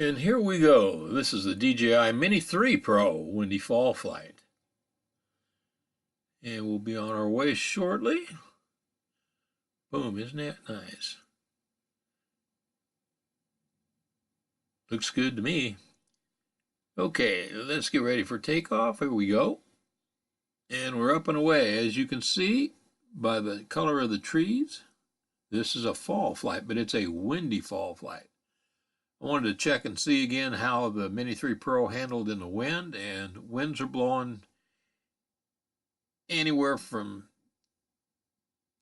And here we go. This is the DJI Mini 3 Pro Windy Fall Flight. And we'll be on our way shortly. Boom, isn't that nice? Looks good to me. Okay, let's get ready for takeoff. Here we go. And we're up and away. As you can see by the color of the trees, this is a fall flight, but it's a windy fall flight. I wanted to check and see again how the Mini 3 Pro handled in the wind, and winds are blowing anywhere from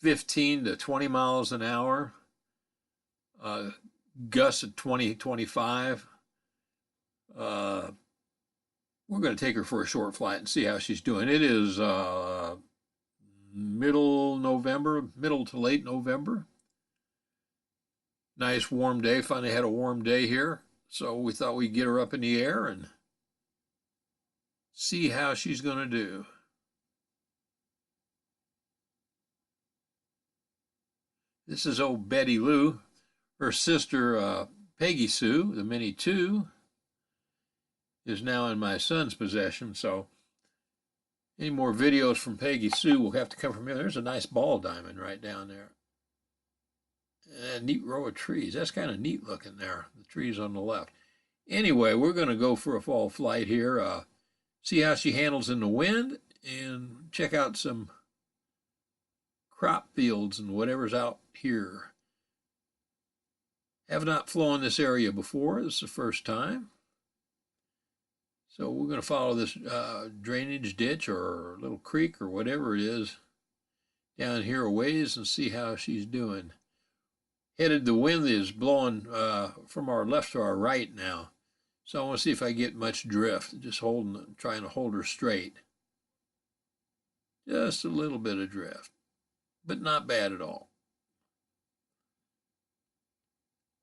15 to 20 miles an hour, gusts at 20, 25. We're going to take her for a short flight and see how she's doing. It is middle to late November. Nice warm day. Finally had a warm day here. So we thought we'd get her up in the air and see how she's going to do. This is old Betty Lou. Her sister, Peggy Sue, the Mini 2, is now in my son's possession. So any more videos from Peggy Sue will have to come from here. There's a nice ball diamond right down there. And a neat row of trees. That's kind of neat looking there, the trees on the left. Anyway, we're going to go for a fall flight here, see how she handles in the wind, and check out some crop fields and whatever's out here. Have not flown this area before. This is the first time. So we're going to follow this drainage ditch or little creek or whatever it is down here a ways and see how she's doing. The wind is blowing from our left to our right now. So I want to see if I get much drift. Just trying to hold her straight. Just a little bit of drift, but not bad at all.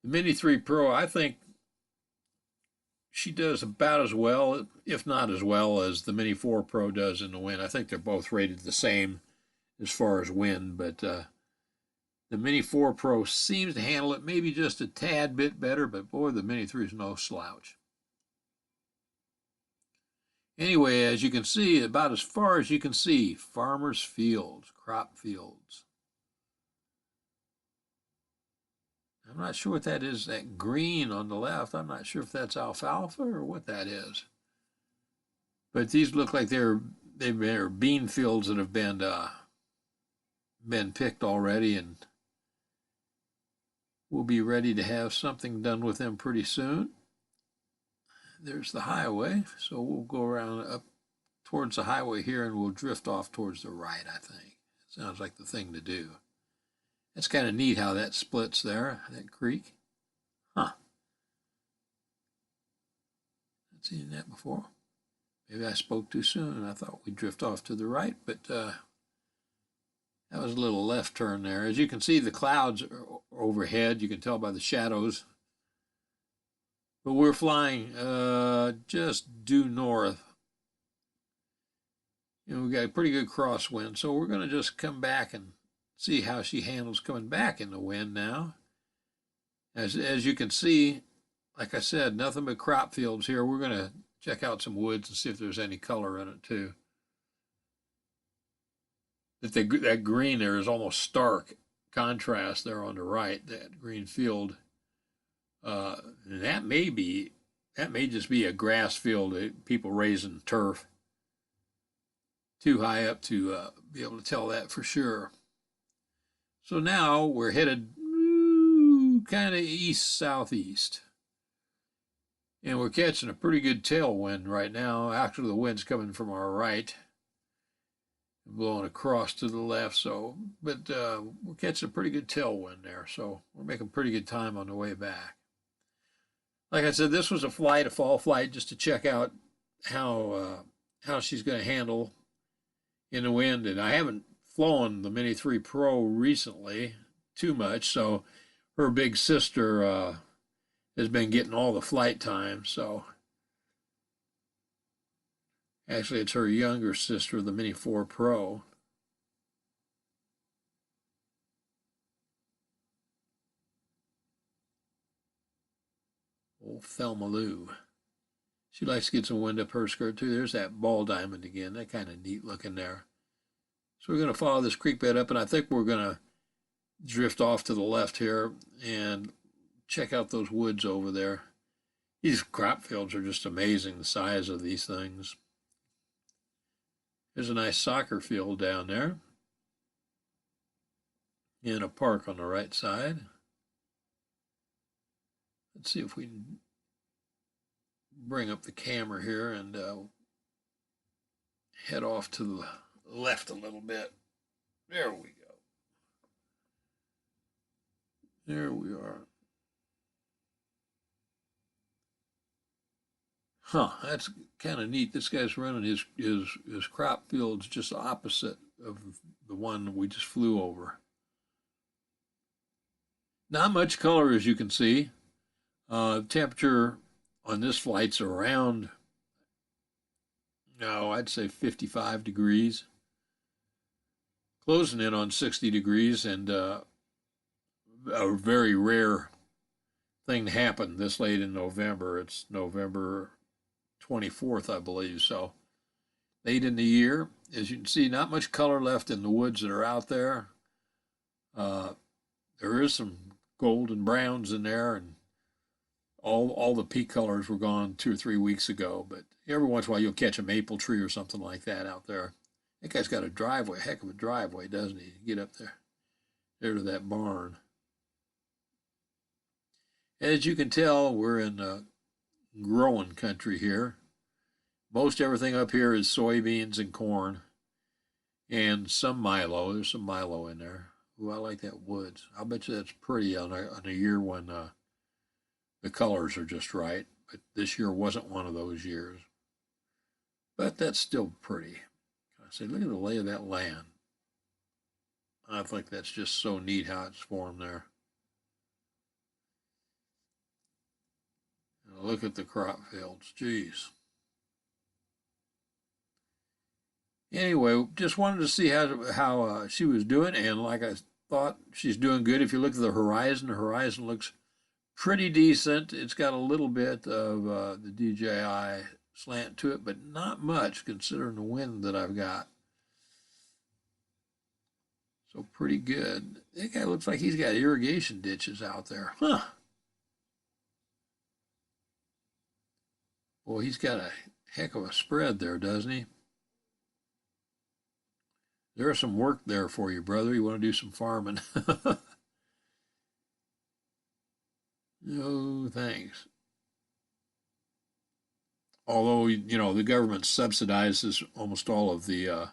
The Mini 3 Pro, I think she does about as well, if not as well, as the Mini 4 Pro does in the wind. I think they're both rated the same as far as wind, but the Mini 4 Pro seems to handle it maybe just a tad bit better, but boy, the Mini 3 is no slouch. Anyway, as you can see, about as far as you can see, farmers' fields, crop fields. I'm not sure what that is, that green on the left. I'm not sure if that's alfalfa or what that is. But these look like they're bean fields that have been picked already, and we'll be ready to have something done with them pretty soon. There's the highway, so we'll go around up towards the highway here and we'll drift off towards the right, I think. Sounds like the thing to do. That's kind of neat how that splits there, that creek. Huh. I've seen that before. Maybe I spoke too soon and I thought we'd drift off to the right, but that was a little left turn there. As you can see, the clouds are overhead. You can tell by the shadows. But we're flying just due north. We've got a pretty good crosswind, so we're going to just come back and see how she handles coming back in the wind now. As you can see, like I said, nothing but crop fields here. We're going to check out some woods and see if there's any color in it too. That green there is almost stark contrast there on the right, that green field. That may just be a grass field, people raising turf. Too high up to be able to tell that for sure. So now we're headed kind of east-southeast. And we're catching a pretty good tailwind right now. Actually, the wind's coming from our right, blowing across to the left. But we're catching a pretty good tailwind there. So we're making pretty good time on the way back. Like I said, this was a fall flight, just to check out how she's going to handle in the wind. And I haven't flown the Mini 3 Pro recently too much, so her big sister has been getting all the flight time. So actually, it's her younger sister, the Mini 4 Pro. Old Thelma Lou. She likes to get some wind up her skirt too. There's that ball diamond again. That kind of neat looking there. So we're going to follow this creek bed up, and I think we're going to drift off to the left here and check out those woods over there. These crop fields are just amazing, the size of these things. There's a nice soccer field down there and a park on the right side. Let's see if we can bring up the camera here and head off to the left a little bit. There we go. There we are. Huh, that's kind of neat. This guy's running his crop fields just opposite of the one we just flew over. Not much color, as you can see. Temperature on this flight's around, no, I'd say 55 degrees. Closing in on 60 degrees, and a very rare thing to happen this late in November. It's November 24th, I believe. So late in the year, as you can see, not much color left in the woods that are out there. There is some gold and browns in there, and all the peak colors were gone 2 or 3 weeks ago. But every once in a while, you'll catch a maple tree or something like that out there. That guy's got a driveway, heck of a driveway, doesn't he? Get up there to that barn. As you can tell, we're in growing country here. Most everything up here is soybeans and corn and some milo. There's some milo in there. Ooh, I like that woods. I'll bet you that's pretty on a year when the colors are just right. But this year wasn't one of those years. But that's still pretty. I say, look at the lay of that land. I think that's just so neat how it's formed there. And look at the crop fields. Geez. Anyway, just wanted to see how she was doing, and like I thought, she's doing good. If you look at the horizon looks pretty decent. It's got a little bit of the DJI slant to it, but not much considering the wind that I've got. So pretty good. That guy looks like he's got irrigation ditches out there. Huh. Boy, he's got a heck of a spread there, doesn't he? There's some work there for you, brother. You want to do some farming. No, thanks. Although, you know, the government subsidizes almost all of the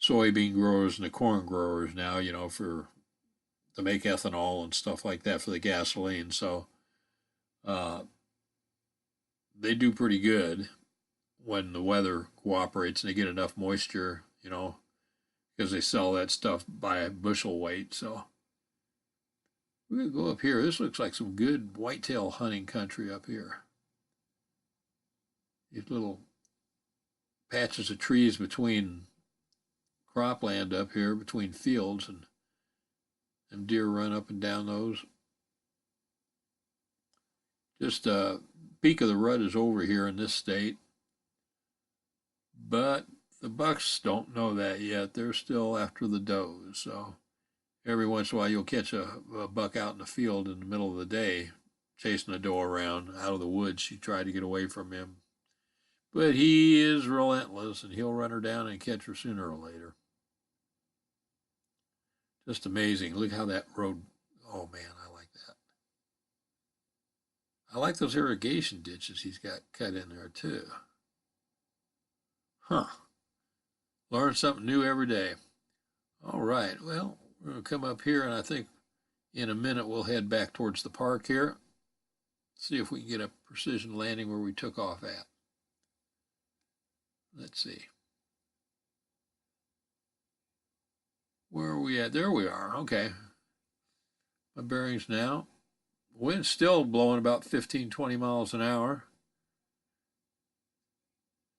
soybean growers and the corn growers now, you know, to make ethanol and stuff like that for the gasoline. So they do pretty good when the weather cooperates and they get enough moisture, you know, because they sell that stuff by bushel weight. So we're going to go up here. This looks like some good whitetail hunting country up here. These little patches of trees between cropland up here, between fields, and them deer run up and down those. Just peak of the rut is over here in this state, but the bucks don't know that yet. They're still after the does. So every once in a while you'll catch a buck out in the field in the middle of the day chasing a doe around out of the woods. She tried to get away from him. But he is relentless, and he'll run her down and catch her sooner or later. Just amazing. Look how that road, oh man, I like that. I like those irrigation ditches he's got cut in there too. Huh. Learn something new every day. All right, well, we're going to come up here, and I think in a minute we'll head back towards the park here. See if we can get a precision landing where we took off at. Let's see. Where are we at? There we are. Okay. My bearings now. Wind's still blowing about 15, 20 miles an hour.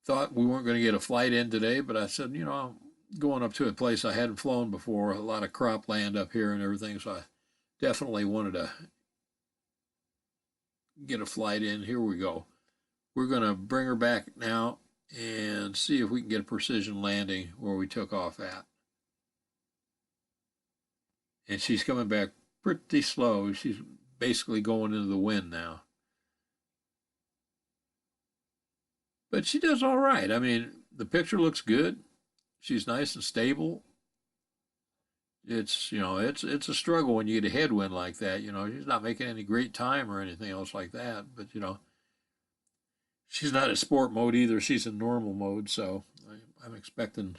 Thought we weren't going to get a flight in today, but I said, you know, I'm going up to a place I hadn't flown before, a lot of cropland up here and everything, so I definitely wanted to get a flight in. Here we go. We're going to bring her back now and see if we can get a precision landing where we took off at. And she's coming back pretty slow. She's basically going into the wind now. But she does all right. I mean, the picture looks good. She's nice and stable. It's a struggle when you get a headwind like that. She's not making any great time or anything else like that. But she's not in sport mode either. She's in normal mode, so I'm expecting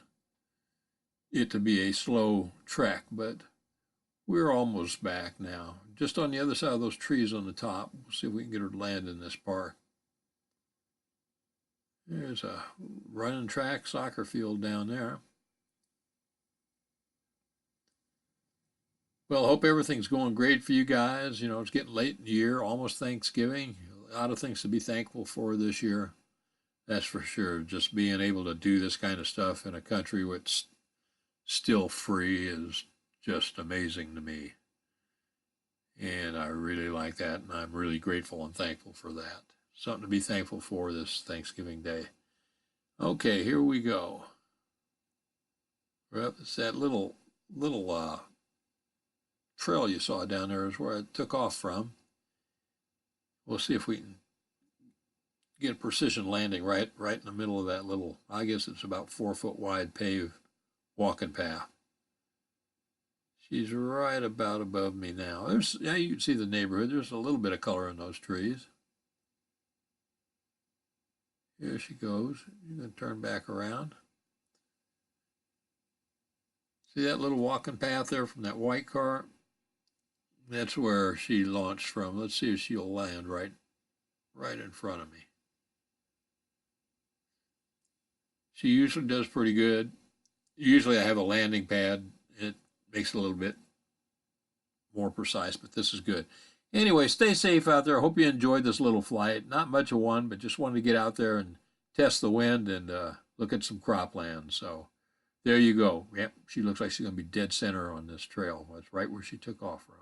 it to be a slow trek. But we're almost back now. Just on the other side of those trees on the top. We'll see if we can get her to land in this park. There's a running track soccer field down there. Well, I hope everything's going great for you guys. It's getting late in the year, almost Thanksgiving. A lot of things to be thankful for this year. That's for sure. Just being able to do this kind of stuff in a country that's still free is just amazing to me. And I really like that, and I'm really grateful and thankful for that. Something to be thankful for this Thanksgiving Day. Okay, here we go. Well, it's that little trail you saw down there is where I took off from. We'll see if we can get a precision landing right in the middle of that little, I guess it's about 4-foot wide paved walking path. She's right about above me now. You can see the neighborhood. There's a little bit of color in those trees. Here she goes. You're going to turn back around. See that little walking path there from that white car? That's where she launched from. Let's see if she'll land right in front of me. She usually does pretty good. Usually I have a landing pad. It makes it a little bit more precise, but this is good. Anyway, stay safe out there. I hope you enjoyed this little flight. Not much of one, but just wanted to get out there and test the wind and look at some cropland. So there you go. Yep, she looks like she's going to be dead center on this trail. That's right where she took off from.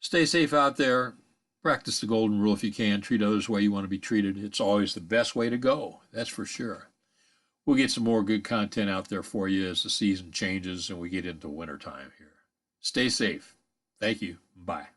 Stay safe out there. Practice the golden rule if you can. Treat others the way you want to be treated. It's always the best way to go. That's for sure. We'll get some more good content out there for you as the season changes and we get into wintertime here. Stay safe. Thank you. Bye.